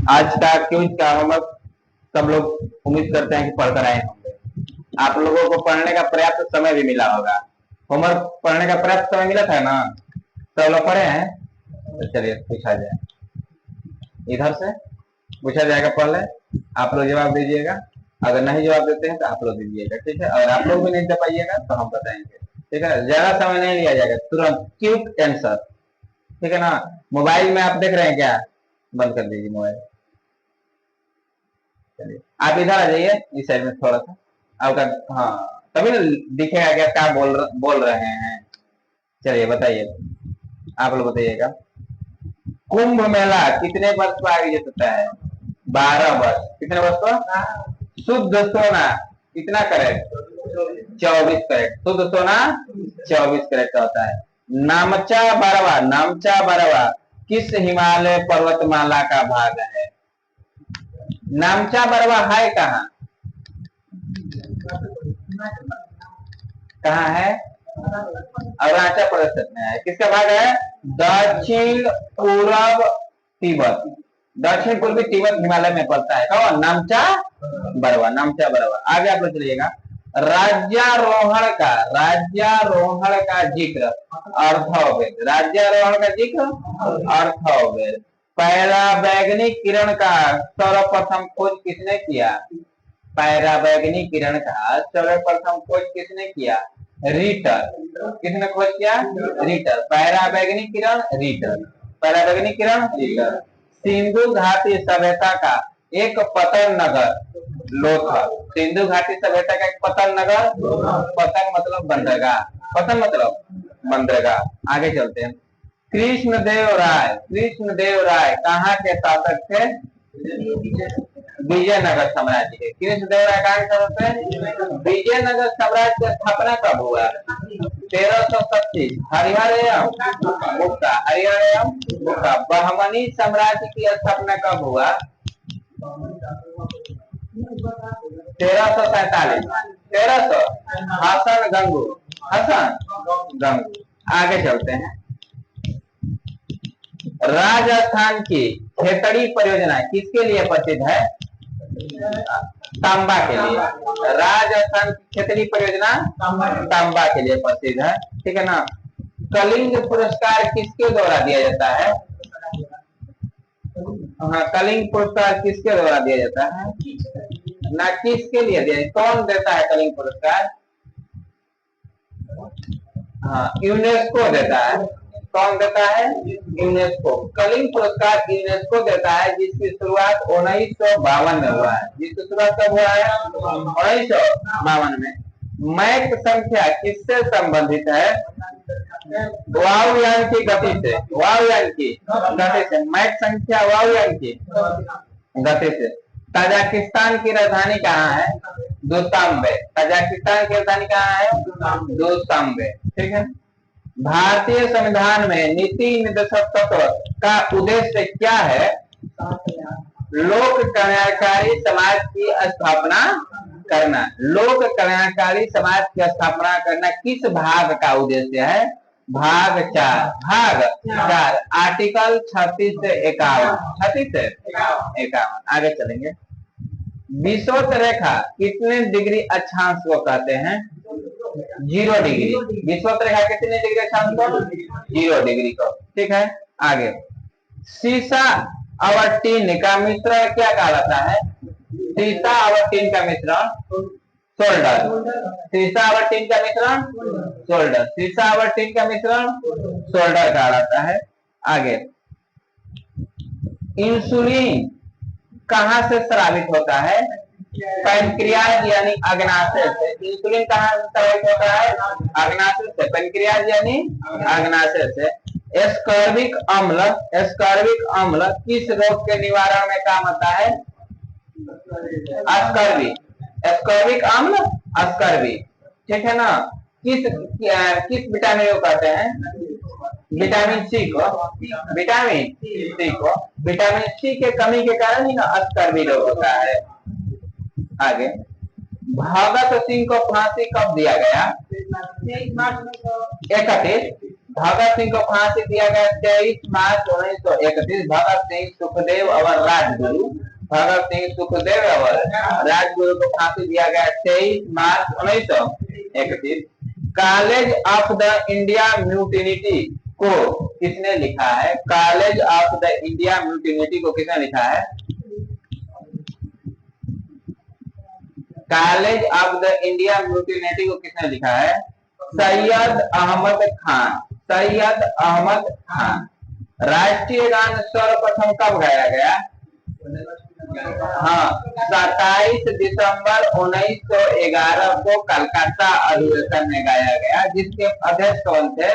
आज का क्विज का होमवर्क सब लोग उम्मीद करते हैं कि पढ़कर आए होंगे। आप लोगों को पढ़ने का पर्याप्त समय भी मिला होगा। होमवर्क पढ़ने का पर्याप्त समय मिला था ना, सब लोग पढ़े हैं। तो चलिए पूछा जाए, इधर से पूछा जाएगा। पहले आप लोग जवाब दीजिएगा, अगर नहीं जवाब देते हैं तो आप लोग दीजिएगा, ठीक है। अगर आप लोग भी नहीं दे पाइएगा तो हम बताएंगे, ठीक है। ज्यादा समय नहीं लिया जाएगा, तुरंत क्विक आंसर, ठीक है ना। मोबाइल में आप देख रहे हैं क्या? बंद कर दीजिए मोबाइल। चलिए आप इधर आ जाइए, इस साइड में थोड़ा सा आपका, हाँ तभी ना दिखेगा क्या बोल रहे हैं। चलिए बताइए, आप लोग बताइएगा। कुंभ मेला कितने वर्ष को आयोजित होता है? 12 वर्ष। कितने वर्ष को? शुद्ध सोना कितना करेक्ट? 24 करेक्ट। शुद्ध सोना 24 करेक्ट होता है। नामचा बरवा किस हिमालय पर्वतमाला का भाग है? नामचा बरवा है कहाँ? कहाँ है? अरुणाचल प्रदेश में है। किसका भाग है? दक्षिण पूर्व तिब्बत, दक्षिण पूर्वी तिब्बत हिमालय में पड़ता है। कौन? नामचा बरवा। नामचा बरवा। आगे आप लोग चलिएगा। राज्यारोहण का जिक्र अर्थवेद। राज्यारोहण का जिक्र अर्थवेद। पैराबैंगनी किरण का सर्वप्रथम खोज किसने किया? पैराबैंगनी किरण का सर्वप्रथम खोज किसने किया? रीटर। किसने खोज किया? रीटर। पैराबैंगनी किरण रीटर। पैराबैंगनी किरण रीटर। सिंधु घाटी सभ्यता का एक पतन नगर लोथल। सिंधु घाटी सभ्यता का एक पतन नगर, पतन मतलब बंदरगाह, पतन मतलब बंदरगाह। आगे चलते हैं। कृष्णदेव राय कहाँ के शासक थे? विजयनगर साम्राज्य के। कृष्णदेव राय कहाँ के शासक थे? विजयनगर साम्राज्य की स्थापना कब हुआ? 1337। हरिहर एवं बुक्का। बहमनी साम्राज्य की स्थापना कब हुआ? 1347। 1300। हसन गंगू। आगे चलते हैं। राजस्थान की खेतड़ी परियोजना किसके लिए प्रसिद्ध है? तांबा के लिए। राजस्थान की खेतड़ी परियोजना तांबा के लिए प्रसिद्ध है, ठीक है ना। कलिंग पुरस्कार किसके द्वारा दिया जाता है? हाँ, कलिंग पुरस्कार किसके द्वारा दिया जाता है? ना किसके लिए दिया? कौन देता है कलिंग पुरस्कार? हाँ, यूनेस्को देता है। कौन देता है? यूनेस्को। कलिंग पुरस्कार यूनेस्को देता है, जिसकी शुरुआत 1952 में हुआ है। जिसकी शुरुआत कब हुआ है? 1952 में। मैक संख्या किससे संबंधित है? वायुयान की गति से। वायुयान की गति से मैक संख्या वायुयान की गति से। ताजिकिस्तान की राजधानी कहाँ है? दुशांबे। ताजिकिस्तान की राजधानी कहाँ है? दुशांबे, ठीक है। भारतीय संविधान में नीति निर्देशक तत्व का उद्देश्य क्या है? लोक कल्याणकारी समाज की स्थापना करना। लोक कल्याणकारी समाज की स्थापना करना किस भाग का उद्देश्य है? भाग 4। आर्टिकल 36 से 51। 36 से 51। आगे चलेंगे। विषुवत रेखा कितने डिग्री अक्षांश को कहते हैं? 0 डिग्री। विषुवत रेखा कितने डिग्री अक्षांश को? 0 डिग्री को, ठीक है। आगे। सीसा अवटीन का मिश्रण क्या कहलाता है? सीसा अवटीन का मिश्रण सोल्डर। सीसा अवटीन का मिश्रण सोल्डर। सीसा अवटीन का मिश्रण सोल्डर कहलाता है। आगे। इंसुलिन कहाँ से स्रावित होता है? पैंक्रियाज यानी अग्नाशय से। इंसुलिन कहाँ से स्रावित होता है? अग्नाशय से। पैंक्रियाज यानी अग्नाशय से। एस्कॉर्बिक अम्ल किस रोग के निवारण में काम आता है? एस्कॉर्बिक अम्ल एस्कॉर्बिक, ठीक है ना। किस विटामिन को कहते हैं? विटामिन सी को। विटामिन सी के कमी के कारण ही ना एस्कॉर्बिक रोग होता है। आगे। भगत सिंह को फांसी कब दिया गया? 31 भगत सिंह को फांसी दिया गया 23 मार्च 1931। भगत सिंह सुखदेव और राजगुरु, भगत सिंह सुखदेव और राजगुरु को फांसी दिया गया 23 मार्च 1931। कॉलेज ऑफ द इंडिया म्यूटिनिटी को किसने लिखा है? कॉलेज ऑफ द इंडिया म्यूटिनिटी को किसने लिखा है? कॉलेज ऑफ द इंडिया म्यूटिनिटी को किसने लिखा है? सैयद अहमद खान, सैयद अहमद खान। राष्ट्रीय गान सर्वप्रथम कब गाया गया? हाँ, 27 दिसंबर 1911 को कलकत्ता अधिवेशन में गाया गया, जिसके अध्यक्ष कौन थे?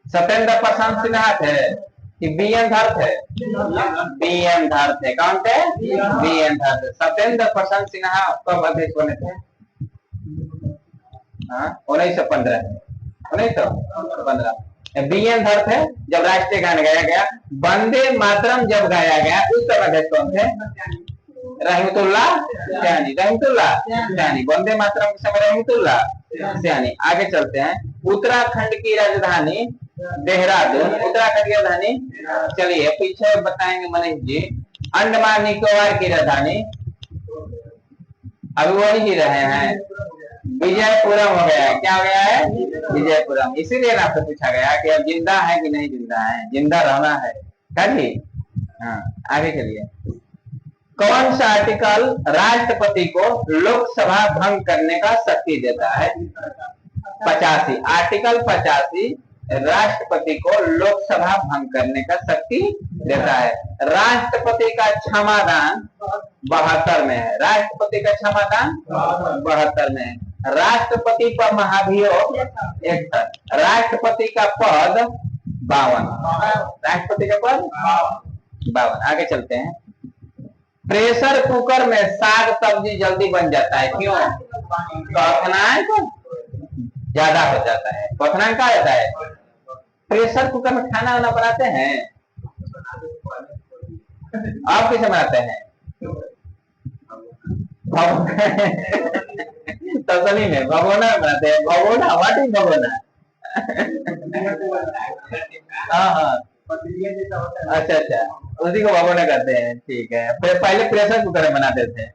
सत्येंद्र प्रशांत सिन्हा थे कि बी.एन. धर थे? बी.एन. धर थे। कौन थे? बी.एन. धर थे। सत्येंद्र प्रशांत सिन्हा कब अध्यक्ष बने थे? 1915। 1915 बी.एन. धर थे जब राष्ट्रीय गान गाया गया। वंदे मातरम जब गाया गया उस समय अध्यक्ष कौन थे? रहमतुल्लाह सैनी, रहमतुल्लाह सैनी। वंदे मातरम के समय रहमतुल्लाह सैनी। आगे चलते हैं। उत्तराखंड की राजधानी देहरादून, उत्तराखंड की राजधानी, चलिए पीछे बताएंगे मनीष जी। अंडमान निकोबार की राजधानी, अभी वही जी रहे हैं, विजयपुरम हो गया है। क्या हो गया है? विजयपुरम। इसीलिए आपसे पूछा गया कि अब जिंदा है कि नहीं जिंदा है, जिंदा रहना है। जी हाँ, आगे चलिए। कौन सा आर्टिकल राष्ट्रपति को लोकसभा भंग करने का शक्ति देता है? 85। आर्टिकल 85 राष्ट्रपति को लोकसभा भंग करने का शक्ति देता है। राष्ट्रपति का क्षमादान 72 में है। राष्ट्रपति का क्षमादान 72 में है। राष्ट्रपति पर महाभियोग 61। राष्ट्रपति का पद 52। राष्ट्रपति का पद 52। आगे चलते हैं। प्रेशर कुकर में साग सब्जी जल्दी बन जाता है, क्यों? क्वथनांक ज्यादा हो जाता है। क्वथनांक क्या जाता है? प्रेशर कुकर में खाना वाना बनाते हैं, आप कैसे बनाते हैं? तसली में भगोना बनाते हैं। भगोना, व्हाट इज भगोना? हाँ, अच्छा अच्छा, उसी को भगोना कहते हैं। ठीक है। पहले प्रेशर कुकर में बनाते थे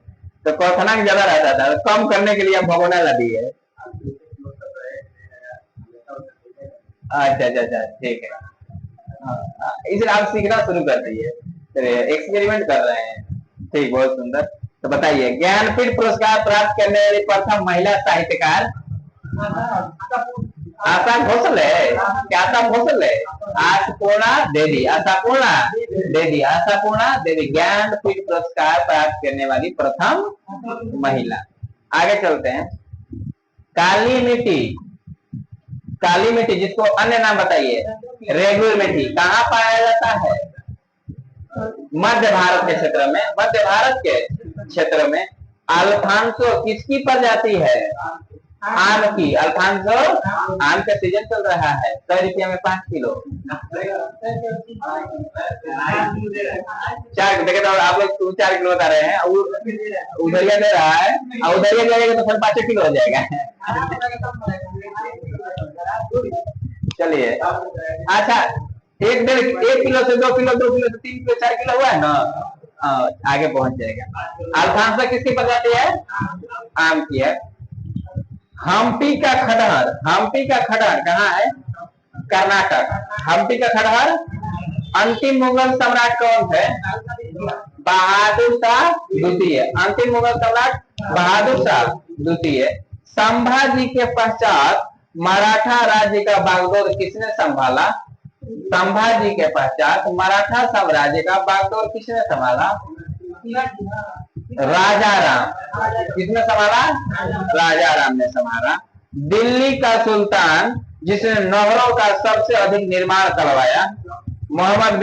तो क्वथनांक ज्यादा रहता था, कम करने के लिए हम भगोना ला दिए। अच्छा अच्छा अच्छा, ठीक है। इसलिए आप सीखना शुरू कर दिए, एक्सपेरिमेंट कर रहे हैं। ठीक, बहुत सुंदर। तो बताइए, ज्ञानपीठ पुरस्कार प्राप्त करने वाली प्रथम महिला साहित्यकार? आशा भोसले। क्या आशा भोसले? आशापूर्णा देवी, आशापूर्णा देवी, आशापूर्णा देवी ज्ञानपीठ पुरस्कार प्राप्त करने वाली प्रथम महिला। आगे चलते हैं। काली मिट्टी, काली मिट्टी जिसको अन्य नाम बताइए। रेगुलर मिट्टी कहाँ पाया जाता है? मध्य भारत के क्षेत्र में, मध्य भारत के क्षेत्र में। अल्फांसो किसकी प्रजाति है? आम की। अल्फांसो आम का सीजन चल रहा है। 100 रुपया में 5 किलो। 4 देखे तो आप लोग 4 किलो बता रहे हैं, उधरिया दे रहा है, और उधरिया जाएगा तो फिर 5 किलो हो जाएगा। चलिए, अच्छा, 1 किलो से 2 किलो, 2 किलो से 3 किलो, 4 किलो हुआ है ना, आगे पहुंच जाएगा। अल्फांसो किसकी प्रजाति है? आम की है। हम्पी का खंडहर, हम्पी का खंडहर कहाँ है? कर्नाटक। हम्पी का खंडहर। अंतिम मुगल सम्राट कौन थे? बहादुर शाह द्वितीय। अंतिम मुगल सम्राट बहादुर शाह द्वितीय। संभाजी के पश्चात मराठा राज्य का बागडोर किसने संभाला? संभाजी के पश्चात मराठा साम्राज्य का बागडोर किसने संभाला? राजा राम। किसने संभाला? राजा राम ने संभाला। दिल्ली का सुल्तान जिसने नहरों का सबसे अधिक निर्माण करवाया? मोहम्मद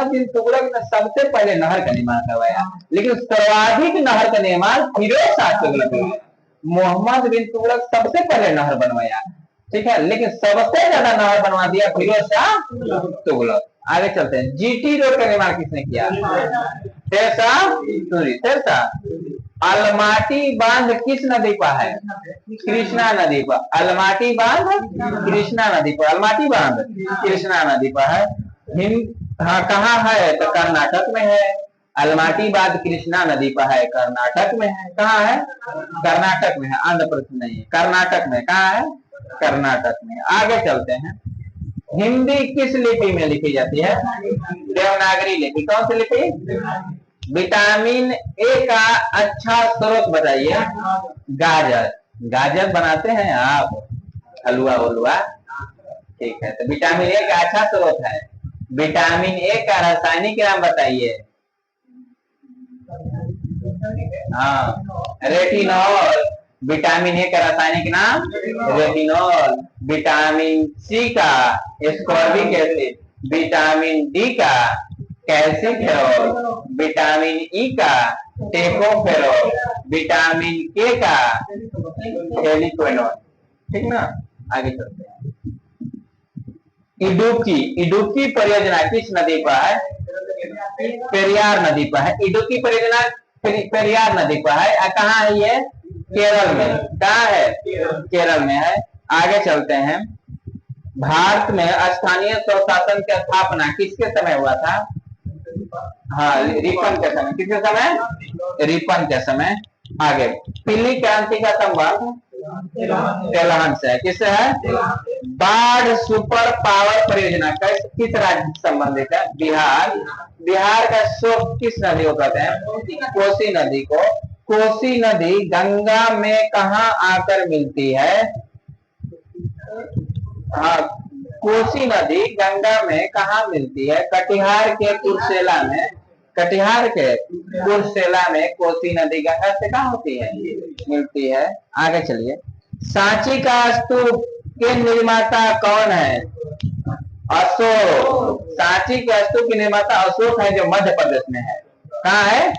बिन तुगलक ने सबसे पहले नहर का निर्माण करवाया, लेकिन सर्वाधिक नहर का निर्माण फिरोज शाह तुगलक ने। मोहम्मद बिन तुगलक सबसे पहले नहर बनवाया, ठीक है, लेकिन सबसे ज्यादा नहर बनवा दिया फिरोज शाह तुगलक। आगे चलते हैं। जीटी रोड का निर्माण किसने किया? शेरशाह। अलमाटी बांध किस नदी पर है? कृष्णा नदी पर। अलमाटी बांध कृष्णा नदी पर। अलमाटी बांध कृष्णा नदी पर है। हाँ, कहाँ है? तो कर्नाटक में है। अलमाटी बांध कृष्णा नदी पर है, कर्नाटक में है। कहाँ है? कर्नाटक में है, आंध्र प्रदेश नहीं है, कर्नाटक में। कहाँ है? कर्नाटक में। आगे चलते हैं। हिंदी किस लिपि में लिखी जाती है? देवनागरी लिपि। कौन सी लिपि? विटामिन ए का अच्छा स्रोत बताइए। गाजर। गाजर बनाते हैं आप? हलवा वलवा? ठीक है, तो विटामिन ए का अच्छा स्रोत है। विटामिन ए का रासायनिक नाम बताइए। हाँ, रेटिनॉल। विटामिन ए का रासायनिक नाम रेटिनॉल। विटामिन सी का एस्कॉर्बिक एसिड। विटामिन डी का कैल्सिफेरॉल। विटामिन ई का टेकोफेरॉल। विटामिन के का हेलिक्विनोल। ठीक ना? आगे चलते हैं। इडुक्की। इडुक्की परियोजना किस नदी पर है? पेरियार नदी पर है। इडुक्की परियोजना पेरियार नदी पर है। कहाँ है ये? केरल में। कहाँ है? केरल में है। आगे चलते हैं। भारत में स्थानीय स्वशासन की स्थापना किसके समय हुआ था? हाँ, रिपन के समय। किसके समय? रिपन के समय। आगे, पीली क्रांति का संबंध तेलहन से है। किससे है? बाढ़ सुपर पावर परियोजना किस राज्य से संबंधित है? बिहार। बिहार का स्रोत किस नदी को कहते हैं? कोसी नदी को। कोसी नदी गंगा में कहाँ आकर मिलती है? हाँ, कोसी नदी गंगा में कहाँ मिलती है? कटिहार के कुर्सेला में। कटिहार के कुर्सेला में कोसी नदी गंगा से कहाँ होती है? मिलती है। आगे चलिए। सांची का स्तूप के निर्माता कौन है? अशोक। सांची के स्तूप के निर्माता अशोक है, जो मध्य प्रदेश में है। कहाँ है?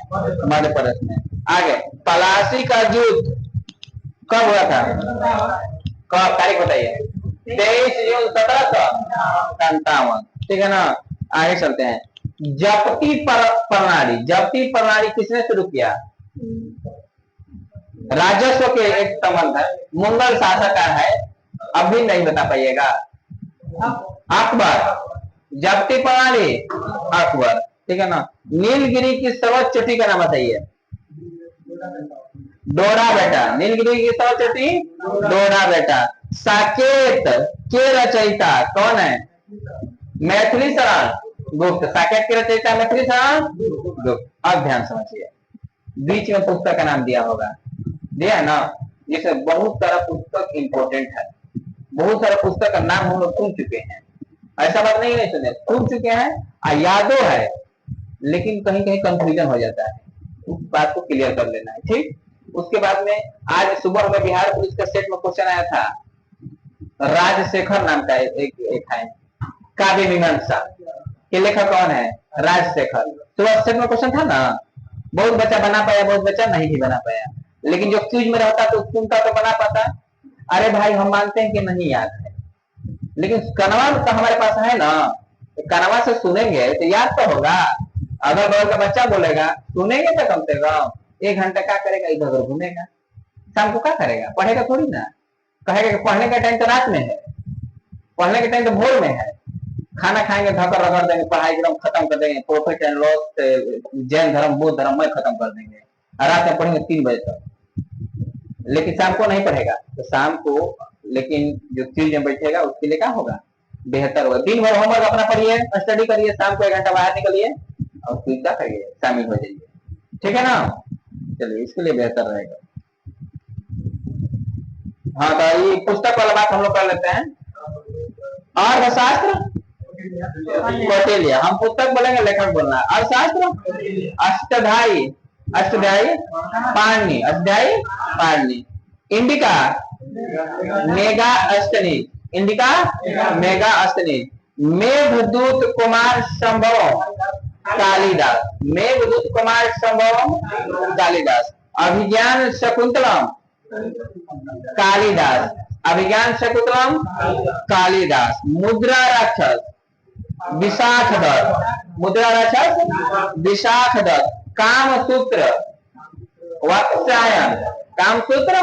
मध्य प्रदेश में। आगे, पलासी का युद्ध कब हुआ था? कब? तारीख बताइए। 23 जून 1757। ठीक है ना? आगे चलते हैं। जप्ती प्रणाली। जप्ती प्रणाली किसने शुरू किया? राजस्व के एक संबंध है। मुगल शासक है, अभी नहीं बता पाइएगा। अकबर। जप्ती प्रणाली अकबर। ठीक है ना? नीलगिरी की सर्वोच्च चोटी का नाम बताइए। डोरा बेटा। नीलगिरी की सर्वोच्च चोटी डोरा बेटा। साकेत के रचयिता कौन है? मैथिली शरण गुप्त। साकेत के रचयिता मैथिली शरण गुप्त। अब ध्यान समझिए, बीच में पुस्तक का नाम दिया होगा, दिया ना? जिसे बहुत सारा पुस्तक इंपोर्टेंट है। बहुत सारा पुस्तक का नाम हम लोग सुन चुके हैं, ऐसा बात नहीं है, सुने सुन चुके हैं, यादों है, लेकिन कहीं कहीं कंफ्यूजन हो जाता है। उस बात को क्लियर कर लेना है। ठीक। उसके बाद में आज सुबह में बिहार पुलिस का सेट में क्वेश्चन आया था, राजशेखर नाम का एक है, काव्य मीमांसा के लेखक कौन है? राजशेखर। सुबह सेट में क्वेश्चन था ना, बहुत बच्चा बना पाया, बहुत बच्चा नहीं भी बना पाया, लेकिन जो क्यूज में रहता तो सुनता तो बना पाता। अरे भाई, हम मानते हैं कि नहीं याद है, लेकिन कनवा तो हमारे पास है ना, कनवा से सुनेंगे तो याद तो होगा। अगर बगल का बच्चा बोलेगा, सुनेंगे तो कम से कम 1 घंटा क्या करेगा? इधर उधर घूमेगा। शाम को क्या करेगा? पढ़ेगा थोड़ी ना। कहेगा कि पढ़ने का टाइम तो रात में है, पढ़ने के टाइम तो भोर में है। खाना खाएंगे, धक्कर रगड़ देंगे, पढ़ाई एकदम खत्म कर देंगे, प्रॉफिट एंड लॉस, जैन धर्म बौद्ध धर्म में खत्म कर देंगे, और रात में पढ़ेंगे 3 बजे तक। लेकिन शाम को नहीं पढ़ेगा, तो शाम को लेकिन जो चीज में बैठेगा उसके लिए क्या होगा? बेहतर होगा। दिन भर होमवर्क अपना पढ़िए, स्टडी करिए, शाम को 1 घंटा बाहर निकलिए और फिर क्या करिए? शामिल हो जाइए। ठीक है ना? चलिए, इसके लिए बेहतर रहेगा। हाँ, तो ये पुस्तक वाला बात हम लोग कर लेते हैं। अर्थशास्त्र कौटिल्य। हम पुस्तक बोलेंगे, लेखक बोलना है। Arthashastra Ashtadhyayi. Ashtadhyayi Panini. Ashtadhyayi Panini. Indica Megasthenes. Indica Megasthenes. Meghaduta Kumarasambhava Kalidasa. Meghdoot Kumarasambhava Kalidas. अभिज्ञान शकुंतलम कालिदास। अभिज्ञान शकुंतलम कालिदास। मुद्रा राक्षस विशाख दत्त, मुद्रा रक्षक विशाख दत्त। कामसूत्र वात्स्यायन, कामसूत्र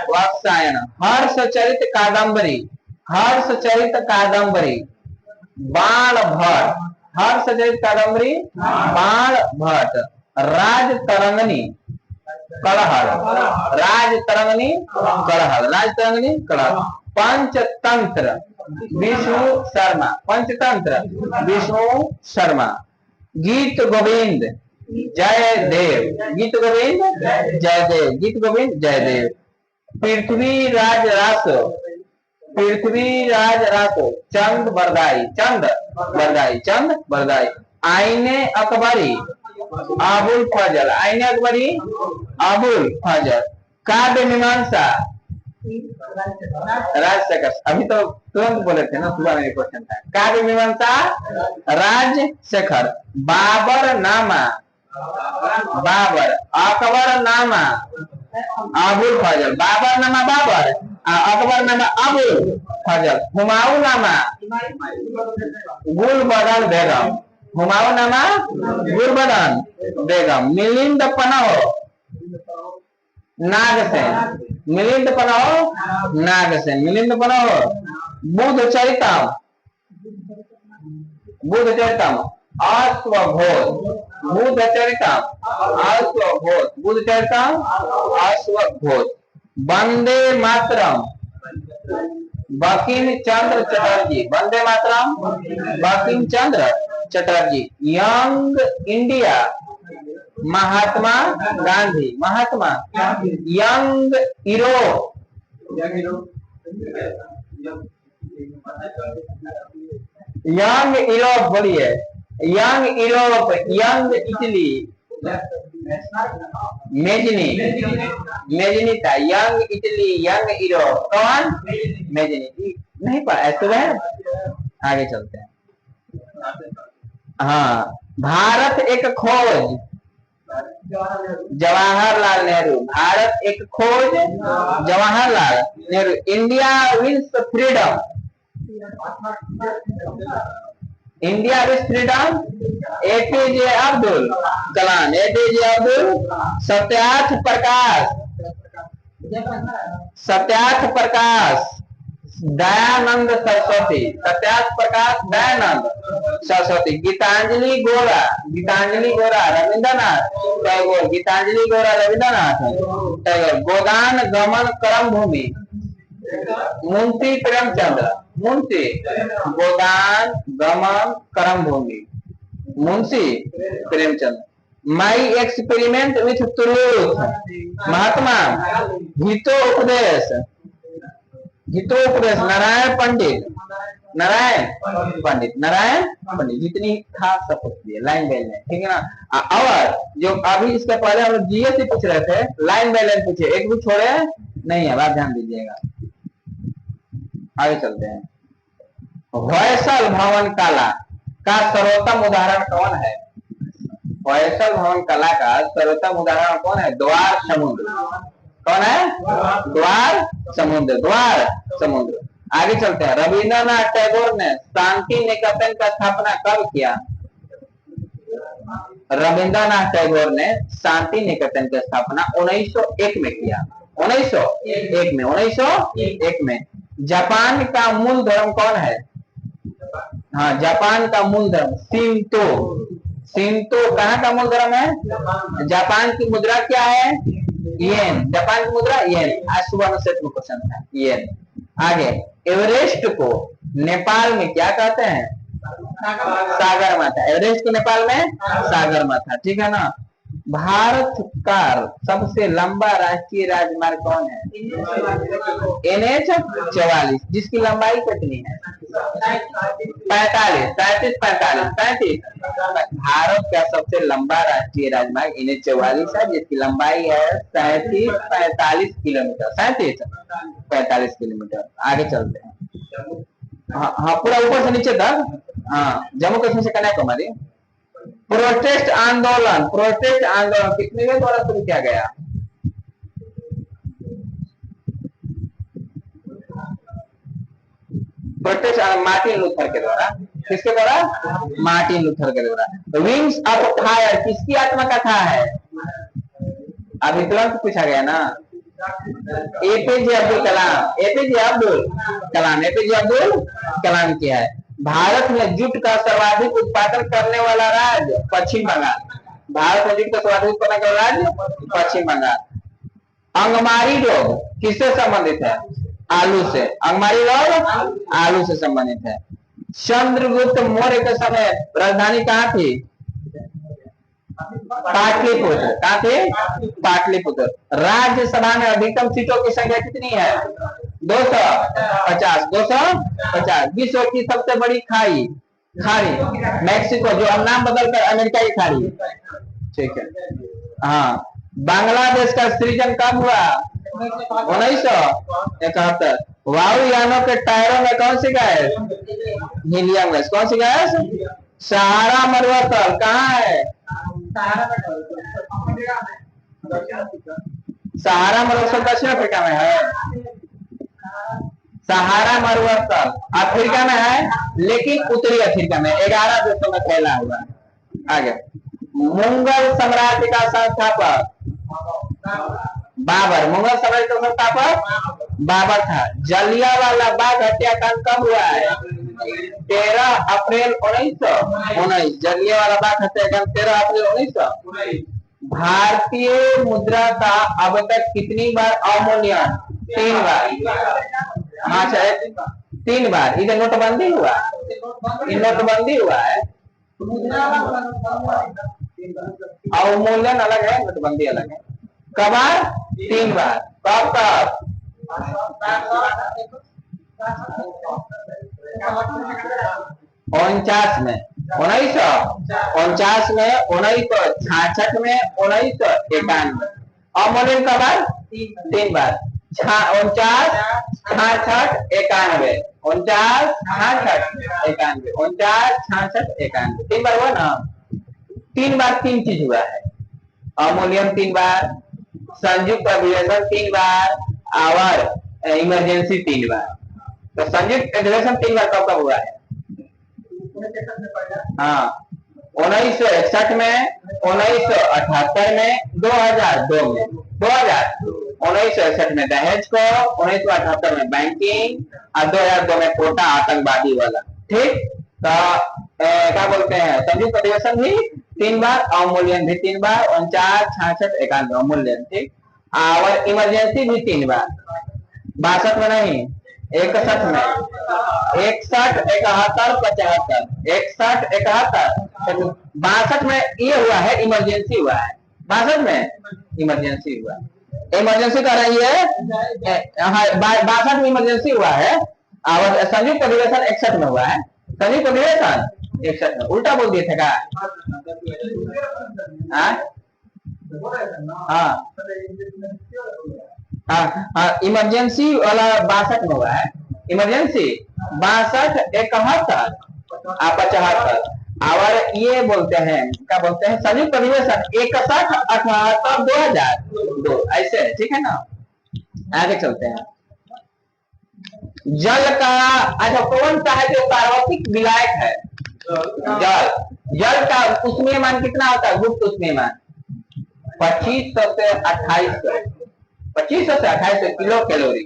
वात्स्यायन। हर्षचरित कादंबरी, हर्षचरित कादंबरी। बाण भट्ट, हर्षचरित कादंबरी बाण भट्ट। राजतरंगिणी कलहर, राजतरंगिणी कलहर, राजतरंगिणी कलहर। पंचतंत्र विष्णु शर्मा, पंचतंत्र विष्णु शर्मा। गीत गोविंद जयदेव, गीत गोविंद जयदेव, गीत गोविंद जयदेव। पृथ्वीराज रासो, पृथ्वीराज रासो चंद बरदाई, चंद बरदाई, चंद बरदाई। आईने अकबरी अबुल फजल, आईने अकबरी अबुल फजल। काव्य मीमांसा राजशेखर, अभी तो तुरंत बोले थे ना, सुबह में क्वेश्चन था। काव्य मीमांसा राजशेखर। बाबर नामा, बाबर। अकबर नामा अबुल फजल, बाबर नामा बाबर, अकबर नामा अबुल फजल। हुमायूं नामा गुलबदन बेगम, हुमायूं नामा गुलबदन बेगम। मिलिंद पन्हो नागसेन, मिलिंद पन्हो नागसेन, मिलिंद पन्हो। बुद्ध चरितम, बुद्ध चरितम अश्वघोष, बुद्ध चरितम अश्वघोष, बुद्ध चरितम अश्वघोष। वंदे मातरम बंकिम चंद्र चटर्जी, वंदे मातरम बंकिम चंद्र चटर्जी। यंग इंडिया महात्मा गांधी, महात्मा। यंग यूरोप, यंग यूरोप बोलिए, young Europe. Young Italy Mazzini, Mazzini था। यंग इटली, यंग यूरोप कौन? मेजनी। नहीं पढ़ा ऐसे है, आगे चलते हैं। हाँ, Bharat Ek Khoj Jawaharlal Nehru, Bharat Ek Khoj Jawaharlal Nehru. India Wins Freedom, India Wins Freedom APJ Abdul Kalam, APJ Abdul. Satyarth Prakash, Satyarth Prakash Dayanand Saraswati, Satyarth Prakash Dayanand Saraswati. Gitanjali Gora, Gitanjali गोरा रविंद्रनाथ टैगोर, गीतांजलि गोरा रविंद्रनाथ टैगोर। गोदान Gaban Karmabhoomi Munshi Premchandra, Munshi. Godan Gaban Karmabhoomi Munshi Premchandra. My Experiment with Truth Mahatma. Hitopadesha, Hitopadesha Narayan Pandit, Narayan Pandit, Narayan Pandit. जितनी था सब कुछ दिए लाइन बाय लाइन, ठीक है ना। और जो अभी इसके पहले हम लोग जीएस से पूछ रहे थे, लाइन बाय लाइन पूछे, एक भी छोड़े नहीं है, बात ध्यान दीजिएगा। आगे चलते हैं। होयसल भवन कला का सर्वोत्तम उदाहरण कौन है? होयसल भवन कला का सर्वोत्तम उदाहरण कौन है? द्वार समुद्र। कौन है? द्वार समुद्र, द्वार समुद्र। आगे चलते हैं। रविंद्रनाथ टैगोर ने शांति निकेतन का स्थापना कब किया? रविंद्रनाथ टैगोर ने शांति निकेतन की स्थापना 1901 में किया, 1901 में, 1901 में। जापान का मूल धर्म कौन है? हाँ, जापान का मूल धर्म शिंतो, शिंतो कहाँ का मूल धर्म है? जापान की मुद्रा क्या है? येन, जापान की मुद्रा येन। आज सुबह में सेट में क्वेश्चन था, येन। आगे, एवरेस्ट को नेपाल में क्या कहते हैं? सागर माथा। एवरेस्ट को नेपाल में सागर माथा, ठीक है ना। भारत का सबसे लंबा राष्ट्रीय राजमार्ग कौन है? NH 44, जिसकी लंबाई कितनी है? 45, 35, 45, 35। भारत का सबसे लंबा राष्ट्रीय राजमार्ग NH 44 है, जिसकी लंबाई है 37-45 किलोमीटर, 37-45 किलोमीटर। आगे चलते हैं। हाँ, पूरा ऊपर से नीचे तक। हाँ, जम्मू कश्मीर से कन्याकुमारी। प्रोटेस्ट आंदोलन, प्रोटेस्ट आंदोलन कितने के द्वारा शुरू किया गया? प्रोटेस्ट मार्टिन लूथर के द्वारा, किसके द्वारा? मार्टिन लूथर के द्वारा। विंग्स ऑफ फायर किसकी आत्मा कथा है? अभी तुरंत पूछा गया ना। APJ Abdul Kalam, APJ Abdul Kalam, APJ Abdul कलाम किया है। भारत में जूट का सर्वाधिक उत्पादन करने वाला राज्य पश्चिम बंगाल। भारत में जूट का सर्वाधिक उत्पादन करने वाला राज्य पश्चिम बंगाल। अंगमारी रोग किससे संबंधित है? आलू से। अंगमारी रोग आलू से संबंधित है। चंद्रगुप्त मौर्य के समय राजधानी कहाँ थी? पाटलिपुत्र। कहाँ थे? पाटलिपुत्र। राज्यसभा में अधिकतम सीटों की संख्या कितनी है? 250। 250। विश्व की सबसे बड़ी खाड़ी मैक्सिको, जो अब नाम बदलकर अमेरिका की खाड़ी। ठीक है। हाँ, बांग्लादेश का सृजन कब हुआ? 1971। वायुयानों के टायरों में कौन सी गैस? Helium gas. कौन सी गैस? सहारा मरुस्थल कहाँ है? सहारा मरुस्थल दक्षिण अफ्रीका में है। सहारा मरुस्थल अफ्रीका में है, लेकिन उत्तरी अफ्रीका में 11 देशों में फैला हुआ है। आगे, मुगल साम्राज्य का संस्थापक बाबर। मुगल साम्राज्य का संस्थापक बाबर था। जलियांवाला बाग हत्याकांड कब हुआ है? 13 अप्रैल 1919। जलियांवाला बाग हत्याकांड 13 अप्रैल 1919। भारतीय मुद्रा का अब तक कितनी बार अवमूल्यन? 3 बार। हाँ, 3 बार। इधर नोटबंदी हुआ, नोटबंदी हुआ है। अवमूल्यन अलग है, नोटबंदी अलग है। कब बार? 3 बार। कब कब? 49 में, 1949 में, 1966 में, 1991। अवमूल्यन कब बार? 3 बार। 49, 66, 91। 49, 66, 91। 49, 66, 91। 3 बार हुआ ना। 3 बार 3 चीज हुआ है। अवमूल्यन 3 बार, संयुक्त अधिवेशन 3 बार और इमरजेंसी 3 बार। तो संयुक्त अधिवेशन 3 बार कब कब हुआ है? हाँ, 1961 में, 1978 में, 2002 में। 1961 में दहेज को, 1978 में बैंकिंग और 2002 में कोटा आतंकवादी वाला। ठीक, तो क्या बोलते हैं? संयुक्त अधिवेशन भी 3 बार, अवमूल्यन भी 3 बार। 49, 66, 91 अवमूल्यन। ठीक, और इमरजेंसी भी 3 बार। 62 में नहीं, 61 में। 61, 71, 75। 61, 71, 62 में ये हुआ है, इमरजेंसी हुआ है। 62 में इमरजेंसी हुआ। इमरजेंसी कर रही है। 62 में इमरजेंसी हुआ है और संयुक्त अधिवेशन 61 में हुआ है। संयुक्त अधिवेशन 61 में। उल्टा बोल दिए थे क्या? हाँ, इमरजेंसी वाला 62 में हुआ है। इमरजेंसी 62, 71 और 75। और ये बोलते हैं, क्या बोलते हैं? संयुक्त अधिवेशन 61, 78, 2002 ऐसे। ठीक है ना। आगे चलते हैं। जल का, अच्छा, कौन सा है जो सार्वत्रिक विलायक है? जल का उष्मीयमान कितना होता है? गुप्त उष्मीयमान 2500 से 2800। 2500 से 2800 किलो कैलोरी।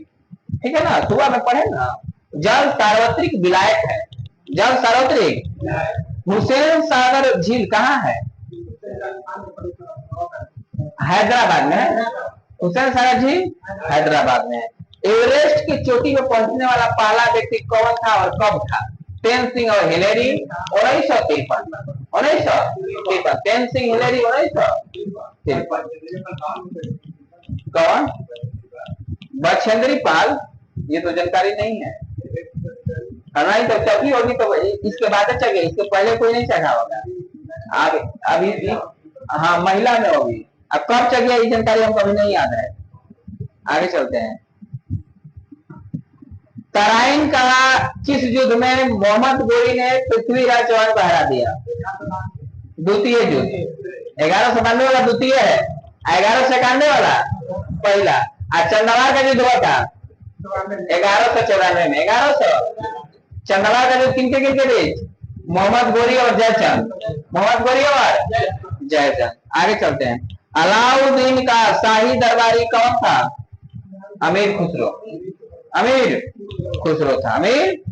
ठीक है ना, सुबह में पढ़े ना। जल सार्वत्रिक विलायक है। जल सार्वत्रिक। हुसैन सागर झील कहाँ है? हैदराबाद में है। हुसैन सागर झील हैदराबाद में है। एवरेस्ट की चोटी में पहुंचने वाला पहला व्यक्ति कौन था और कब था? तेनसिंग और हिलेरी 1953। 1953। तेनसिंग हिलेरी 1953। कौन? बछेंद्री पाल। ये तो जानकारी नहीं है। नहीं तो चौकी होगी तो इसके बाद चढ़े, इसके पहले कोई नहीं चढ़ा होगा। आगे अभी भी, हाँ, महिला में होगी। अब कब चढ़ गया ये जानकारी हमको अभी नहीं याद है। आगे चलते हैं। तराइन का किस युद्ध में मोहम्मद गोरी ने पृथ्वीराज चौहान को हरा दिया? द्वितीय युद्ध। 1192 वाला द्वितीय है, 1191 वाला पहला। चंदवार का युद्ध हुआ था 1194 में। 1100 चंदवार का युद्ध किनके बीच? मोहम्मद गोरी और जयचंद, मोहम्मद गोरी और जयचंद। आगे चलते हैं। अलाउद्दीन का शाही दरबारी कौन था? अमीर खुसरो, अमीर खुसरो था। अमीर।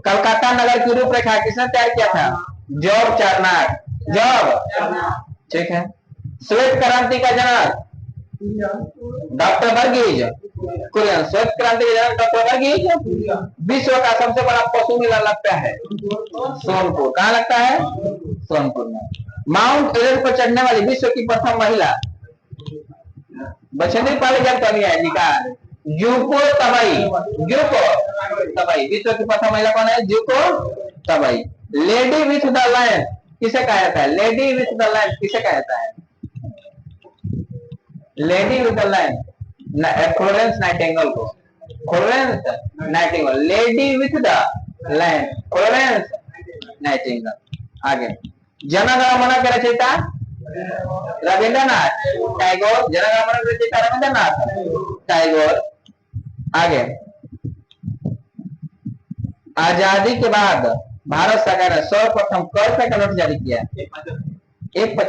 कलकत्ता नगर की रूपरेखा किसने तैयार किया था? जॉब चार्नक, जॉब, ठीक है। श्वेत क्रांति का जनक डॉक्टर वर्गीज कुरियन। श्वेत क्रांति के जनक डॉक्टर वर्गीज। विश्व का सबसे बड़ा पशु मेला लगता है सोनपुर। कहाँ लगता है? सोनपुर में। माउंट एवरेस्ट पर चढ़ने वाली विश्व की प्रथम महिला, बछेंद्री पाली जी का यूको तबई, यूको तबई। विश्व की प्रथम महिला कौन है? UCO तबई। Lady with the land किसे कहा जाता है? लेडी विथ द लैंड किसे कहा जाता है? Lady with the land Florence Nightingale को, Florence Nightingale. Lady with the land Florence Nightingale. आगे। जनगण मन के रचयिता रविंद्रनाथ टैगोर। जनगण मन के रचयिता रविंद्रनाथ टैगोर। आगे। आजादी के बाद भारत सरकार ने सर्वप्रथम कै रुपए का नोट जारी किया? 1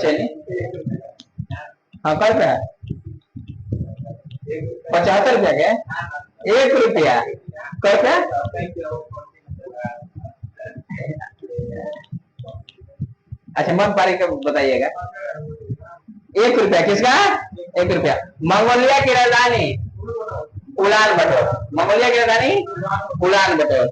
हाँ कै रुपया? 75 रुपया के 1 रुपया। कै रुपया? अच्छा मन पारी का बताइएगा। 1 रुपया किसका? 1 रुपया। मंगोलिया की राजधानी उलान बटोर, मंगोलिया की राजधानी उलान बटोर।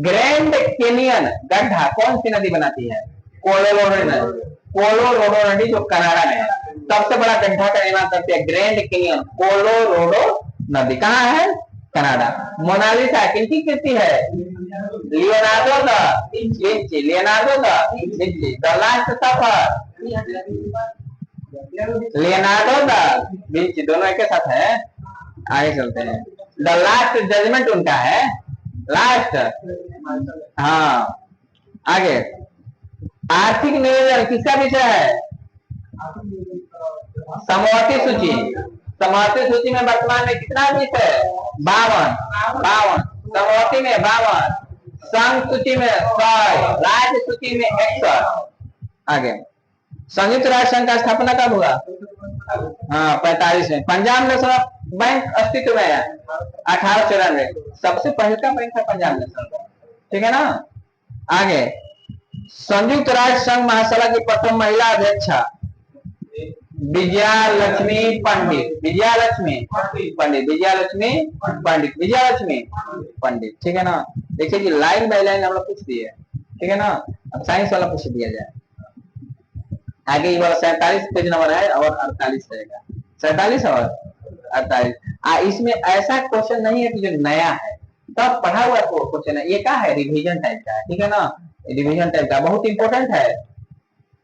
ग्रैंड कैनियन गड्ढा कौन सी नदी बनाती है? कोलोराडो नदी, कोलोराडो नदी जो कनाडा में है। सबसे बड़ा गड्ढा का निर्माण करती है ग्रैंड कैनियन, कोलोराडो नदी। कहाँ है? कनाडा। मोनालिसा किसकी कृति है? Leonardo da Vinci, Leonardo da Vinci. The last suffer Leonardo da Vinci, दोनों एक साथ है। आगे चलते हैं। द लास्ट जजमेंट उनका है, लास्ट। हाँ आगे। आर्थिक नियोजन किसका विषय है? समवर्ती सूची, समवर्ती सूची में वर्तमान में कितना विषय है? 52, समवर्ती में 52, संघ सूची में 100, राज्य सूची में 61। आगे। संयुक्त राष्ट्र संघ का स्थापना कब हुआ? हाँ 45 में। पंजाब नेशनल बैंक अस्तित्व में है 1894। सबसे पहले का बैंक था पंजाब नेशनल, ठीक है ना। आगे। संयुक्त राष्ट्र संघ महासभा की प्रथम महिला अध्यक्षा विजयालक्ष्मी पंडित, विजयालक्ष्मी पंडित, विजयालक्ष्मी पंडित, विजयालक्ष्मी पंडित, ठीक है ना। देखिए कि लाइन बाय लाइन हम लोग पूछ दिए, ठीक है ना। अब साइंस वाला पूछ दिया जाए। आगे ये वाला 47 पेज नंबर है और 48 रहेगा। 47 और 48। इसमें ऐसा क्वेश्चन नहीं है कि जो नया है, तब पढ़ा हुआ क्वेश्चन है। ये क्या है? रिवीजन टाइप का है, ठीक है ना। रिवीजन टाइप का बहुत इंपॉर्टेंट है।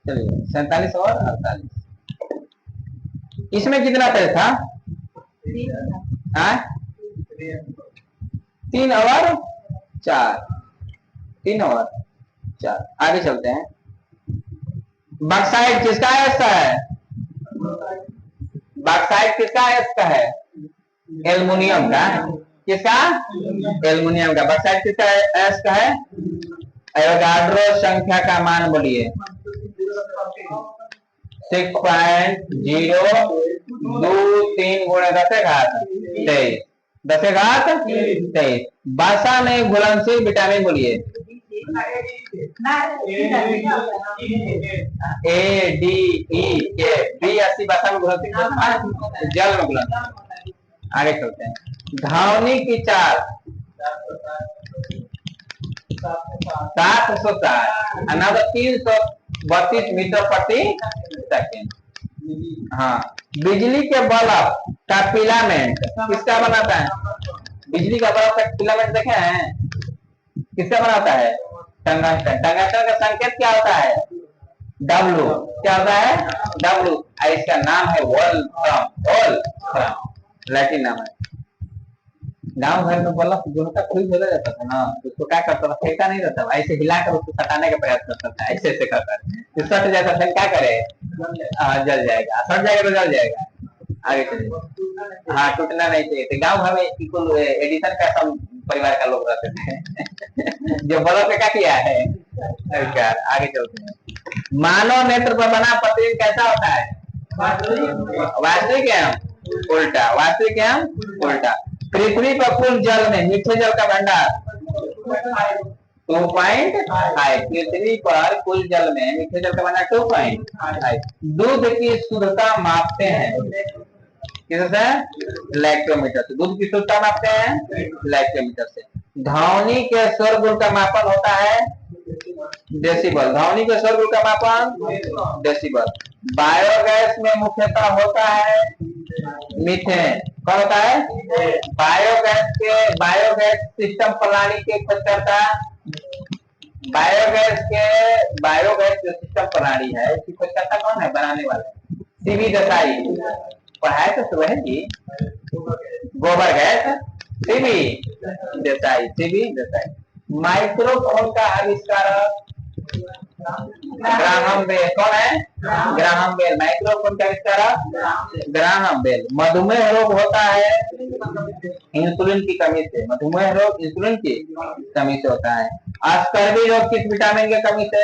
चलिए 47 और 48। इसमें कितना पेज था? 3 और 4, 3 और 4। आगे चलते हैं। बॉक्साइट किसका हिस्सा है? बॉक्साइट किसका हिस्सा है? एल्युमिनियम का। किसका? एल्युमिनियम का। बॉक्साइट किसका हिस्सा है? एवोगाड्रो संख्या का मान बोलिए। 6.023 गुणे 10⁻23, 10⁻23। बासा में घुलनशील विटामिन बोलिए। ए डी ई के बी 80 बासा में घुलनशील, जल में घुलनशील। आगे चलते हैं। धावनी की चाल 760, अनादर 332 मीटर प्रति सेकेंड। हाँ। बिजली के बल्ब का फिलामेंट किसका बनाता है? बिजली का बल्ब का फिलामेंट देखे हैं? किसका बनाता है? टंगस्टन। टंगस्टन का संकेत क्या होता है? W। क्या होता है? W। इसका नाम है वोल्फ्राम, वोल्फ्राम लैटिन नाम है। गांव घर में बल्ब जो होता कोई बोला जाता था ना, उसको क्या करता था? फेंका नहीं रहता, ऐसे हिलाकर उसको सटाने का प्रयास करता था, ऐसे ऐसे करता। सट जाता था, क्या करे? जल जाएगा, सट जाएगा तो जल जाएगा। आगे चलिए। हाँ टूटना नहीं चाहिए। गांव घर में एडिसन का सब परिवार का लोग रहते थे जो बल्ब पे क्या किया है? नमस्कार, आगे चलते हैं। मानव नेत्र पर बना प्रतिबिंब कैसा होता है? वास्तविक एवं उल्टा, वास्तविक एवं उल्टा। पृथ्वी पर कुल जल में मीठे जल का भंडार 2.5। पृथ्वी पर कुल जल में मीठे जल का भंडार 2.5। दूध की शुद्धता मापते हैं किससे? लैक्टोमीटर से। दूध की शुद्धता मापते हैं लैक्टोमीटर से। ध्वनि के स्वर गुण का मापन होता है डेसिबल। ध्वनि के स्वर गुण का मापन डेसिबल। बायोगैस में मुख्यतः होता है मीथेन। कौन होता है? बायोगैस सिस्टम प्रणाली के खोजकर्ता, बायोगैस जो सिस्टम प्रणाली है उसकी खोजकर्ता कौन है? बनाने वाले सीवी देसाई। पढ़ाए तो सुबह जी, गोबर गैस सीवी देसाई। माइक्रोफोन का आविष्कारक ग्राहम बेल। कौन है? Graham bell. माइक्रोफोन का आविष्कारक ग्राहम बेल। मधुमेह रोग होता है इंसुलिन की कमी से। मधुमेह रोग इंसुलिन की कमी से होता है। स्कर्वी रोग किस विटामिन की कमी से?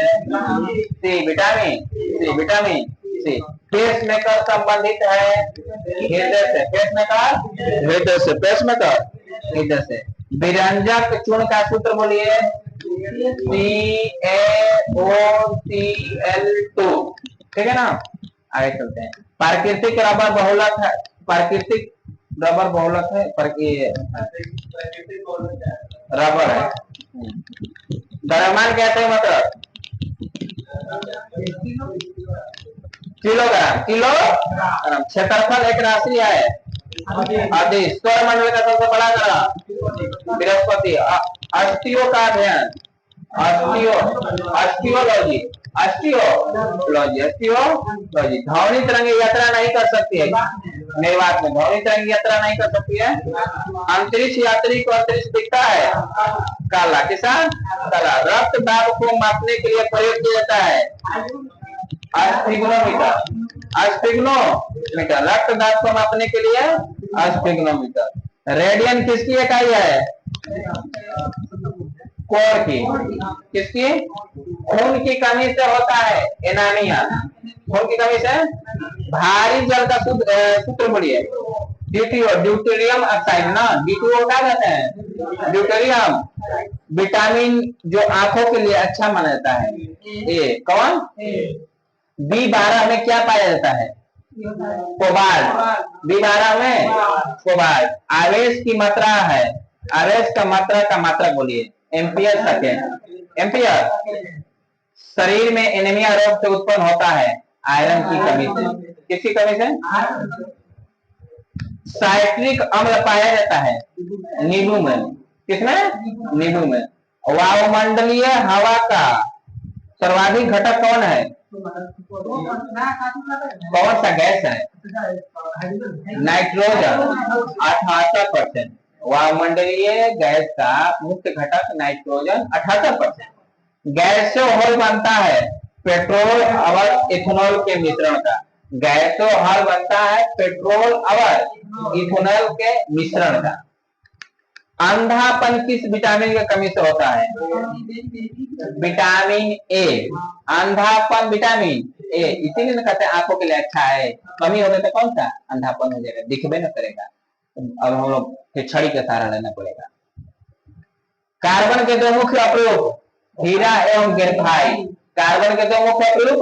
C vitamin C. पेसमेकर संबंधित है हृदय से। पेसमेकर हृदय से। विरंजक चूर्ण का सूत्र बोलिए। CaOCl2। ठीक है ना? आगे चलते हैं। प्राकृतिक रबर बहुलक है। प्राकृतिक रबर बहुलक है रबर है। द्रव्यमान कहते हैं मतलब किलोग्राम। क्षेत्रफल एक राशि है अधि। सौरमंडल का सबसे बड़ा ग्रह बृहस्पति। अस्थियों का अध्ययन अस्टियोलॉजी। ध्वनि तरंगे यात्रा नहीं कर सकती है। मेरी बात में ध्वनि तरंगे यात्रा नहीं कर सकती है। अंतरिक्ष यात्री को अंतरिक्ष दिखता है काला। किसान काला। रक्त दाब को मापने के लिए प्रयोग किया जाता है स्फिग्नोमीटर। रक्त दाब को मापने के लिए स्फिग्नोमीटर। रेडियन किसकी इकाई है? कोण की। किसकी? खून की कमी से होता है एनीमिया। खून की कमी से। भारी जल का सूत्र बोलिए। ड्यूटेरियम ऑक्साइड ना। D2O क्या कहते हैं? ड्यूटेरियम। विटामिन जो आंखों के लिए अच्छा माना जाता है ए। कौन? B12 में क्या पाया जाता है? कोबाल्ट। B12 में कोबाल्ट। आवेश की मात्रा है। आवेश का मात्रा बोलिए। Ampere second. एम्पियर। शरीर में एनीमिया रोग से उत्पन्न होता है आयरन की कमी से। किसकी कमी से? साइट्रिक अम्ल पाया जाता है नींबू में। किसमें? नींबू में। वायुमंडलीय हवा का सर्वाधिक घटक कौन है? कौन सा गैस है? नाइट्रोजन 78%। वायुमंडलीय गैस का मुख्य घटक नाइट्रोजन 78%। गैसोहॉल बनता है पेट्रोल और इथेनॉल के मिश्रण का। गैसोहॉल बनता है पेट्रोल और इथेनॉल के मिश्रण का। अंधापन किस विटामिन की कमी से होता है? Vitamin A. अंधापन विटामिन ए। इसीलिए कहते हैं आंखों के लिए अच्छा है। कमी होने से कौन सा? अंधापन हो जाएगा, दिखबे न करेगा। अब हम लोग के छड़ी का सहारा लेना पड़ेगा। कार्बन के दो मुख्य अपरूप हीरा एवं ग्रेफाइट। कार्बन के दो मुख्य अपरूप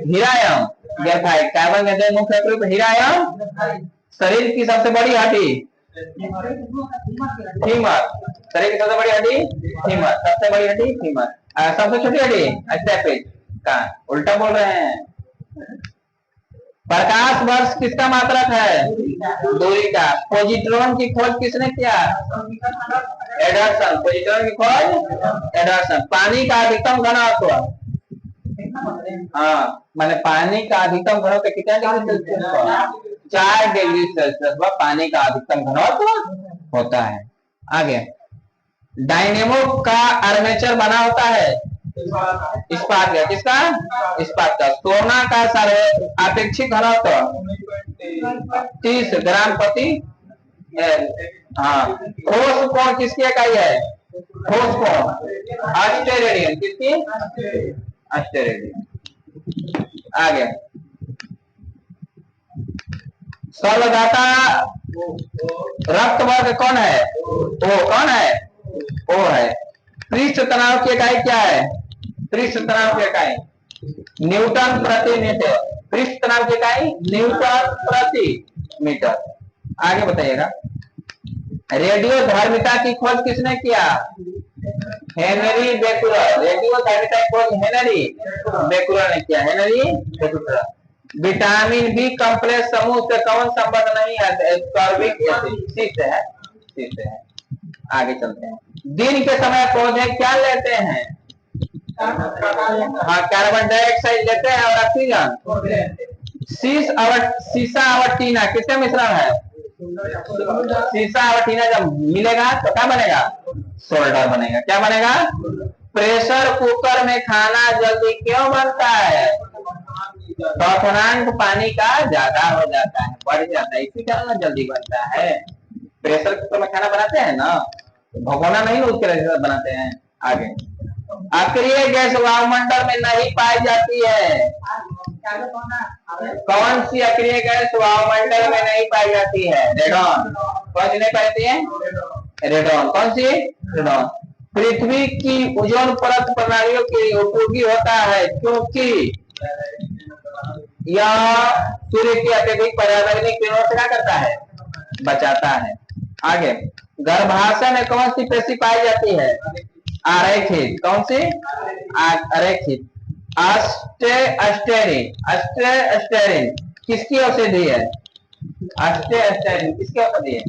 हीरा एवं ग्रेफाइट। कार्बन के दो मुख्य अपरूप हीरा एवं। शरीर की सबसे बड़ी हड्डी फीमर। शरीर की सबसे बड़ी हड्डी फीमर। सबसे बड़ी हड्डी फीमर। सबसे छोटी हड्डी स्टेपिस का। उल्टा बोल रहे हैं। प्रकाश वर्ष किसका मात्रक है? दूरी का। पॉजिट्रॉन की खोज किसने किया? एंडरसन। पॉजिट्रॉन की खोज एंडरसन। पानी का अधिकतम घनत्व। हाँ, माने पानी का अधिकतम घनत्व कितना डिग्री सेल्सियस? 4 डिग्री सेल्सियस वह पानी का अधिकतम घनत्व होता है। आगे डायनेमो का आर्मेचर बना होता है इस्पात का। किसका? इस्पात का। सोना का सापेक्षिक घनत्व 30 ग्राम प्रति। हाँ। ठोस कोण किसकी इकाई है? ठोस कोण अस्टेरेडियन, किसकी अस्टेरेडियन। आगे सर्वदाता रक्त वर्ग कौन है? ओ कौन है? ओ है। पृष्ठ तनाव की इकाई क्या है? पृष्ठ तनाव की इकाई न्यूटन प्रति मीटर। पृष्ठ तनाव की इकाई न्यूटन प्रति मीटर। आगे बताइएगा, रेडियो धर्मिता की खोज किसने किया? हेनरी बेकुलर। रेडियो धर्मिता की खोज हेनरी बेकुलर ने किया। हेनरी बेकुलर। विटामिन बी कॉम्प्लेक्स समूह से कौन संबंध नहीं है? Ascorbic acid. सी से है, सी से है। आगे चलते हैं। दिन के समय पौधे क्या लेते हैं? हाँ, कार्बन डाइऑक्साइड लेते हैं और ऑक्सीजन। सीसा और टीना किसका मिश्रण है? सीसा और टीना जब मिलेगा तो क्या बनेगा? सोल्डर बनेगा। क्या बनेगा? प्रेशर कुकर में खाना जल्दी क्यों बनता है? क्वथनांक पानी का ज्यादा हो जाता है, बढ़ जाता है, इसी कारण जल्दी बनता है। प्रेशर कुकर में खाना बनाते हैं ना, तो भगोना नहीं उसके लिए बनाते हैं। आगे, अक्रिय गैस वायुमंडल में नहीं पाई जाती है। कौन सी अक्रिय गैस वायुमंडल में नहीं पाई जाती है? रेडॉन। कौन सी नहीं पाई जाती है? रेडॉन। कौन सी? रेडॉन। पृथ्वी की ओजोन परत प्रणालियों के लिए उपयोगी होता है क्योंकि यह सूर्य की अत्यधिक पराबैंगनी किरणों से क्या करता है? बचाता है। आगे, गर्भाशय में कौन सी पेशी पाई जाती है? आरेखित। कौन सी? आरेखित। अस्टेरिन किसकी औषधि है? अस्टेरिन किसकी औषधि है?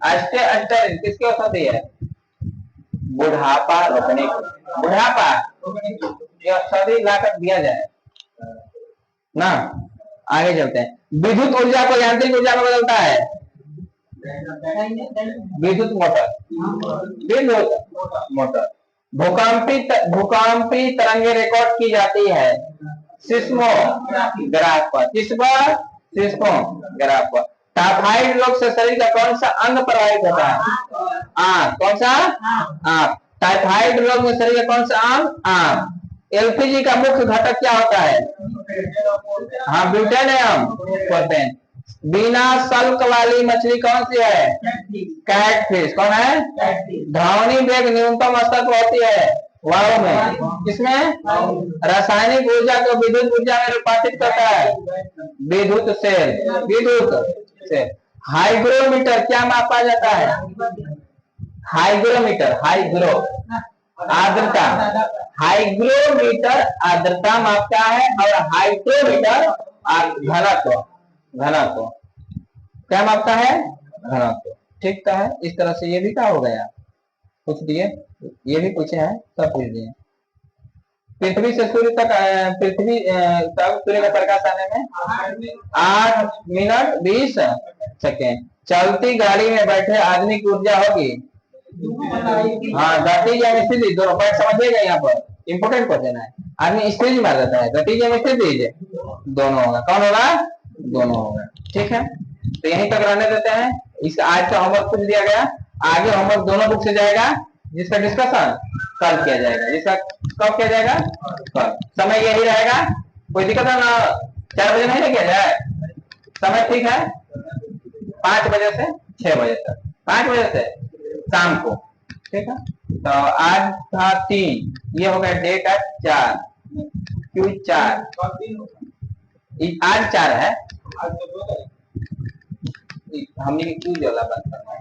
अस्टेरिन किसकी औषधि है? बुढ़ापा रोकने की। बुढ़ापा ये औषधि लाकर दिया जाए ना। आगे चलते हैं, विद्युत ऊर्जा को यांत्रिक ऊर्जा में बदलता है। विद्युत मोटर। विद्युत मोटर। भूकंपी तरंगे रिकॉर्ड की जाती है सिस्मोग्राफ पर। किस पर? सिस्मोग्राफ पर। टाइफाइड रोग से शरीर का कौन सा अंग प्रभावित होता है? आंख। कौन सा? आंख। टाइफाइड रोग में शरीर का कौन सा अंग? आंख। एलपीजी का मुख्य घटक क्या होता है? हाँ, ब्यूटेनियम प्रोपेन। बिना सल्क वाली मछली कौन सी है? कैटफिश। कौन है? ध्वनि वेग न्यूनतम स्तर पर होती है वायु में। किसमें? रासायनिक ऊर्जा को विद्युत ऊर्जा में रूपांतरित करता है विद्युत सेल। विद्युत सेल। हाइग्रोमीटर क्या मापा जाता है? हाइग्रोमीटर, हाइग्रो आर्द्रता। हाइग्रोमीटर आर्द्रता मापता है और हाइग्रोमीटर घनत्व। घनत्व क्या मापता है? घनत्व। ठीक है, इस तरह से ये भी क्या हो गया? पूछ दिए, ये भी पूछे हैं, सब पूछ दिए। पृथ्वी से सूर्य तक, पृथ्वी तक सूर्य का प्रकाश आने में 8 मिनट 20 सेकेंड। चलती गाड़ी में बैठे आदमी की ऊर्जा होगी, हाँ, गतिज या स्थितिज दोनों। पॉइंट समझिएगा, यहाँ पर इंपोर्टेंट क्वेश्चन है। आदमी स्थितिज मार देता है, गतिज या स्थितिज दोनों होगा। कौन होगा? दोनों होगा। ठीक है, तो यहीं तक रहने देते हैं। इस आज का होमवर्क कुछ दिया गया, आगे होमवर्क दोनों बुक से जाएगा, जिसका डिस्कशन कल किया जाएगा। जिसका कब किया जाएगा? कल। समय यही रहेगा, कोई दिक्कत है ना? 4 बजे नहीं किया जाए? समय ठीक है, 5 बजे से 6 बजे तक। 5 बजे से शाम को। ठीक है, तो आज था 3, ये हो गया डेट है 4, Q4। आज 4 है, हमने क्यू जला बंद करना है।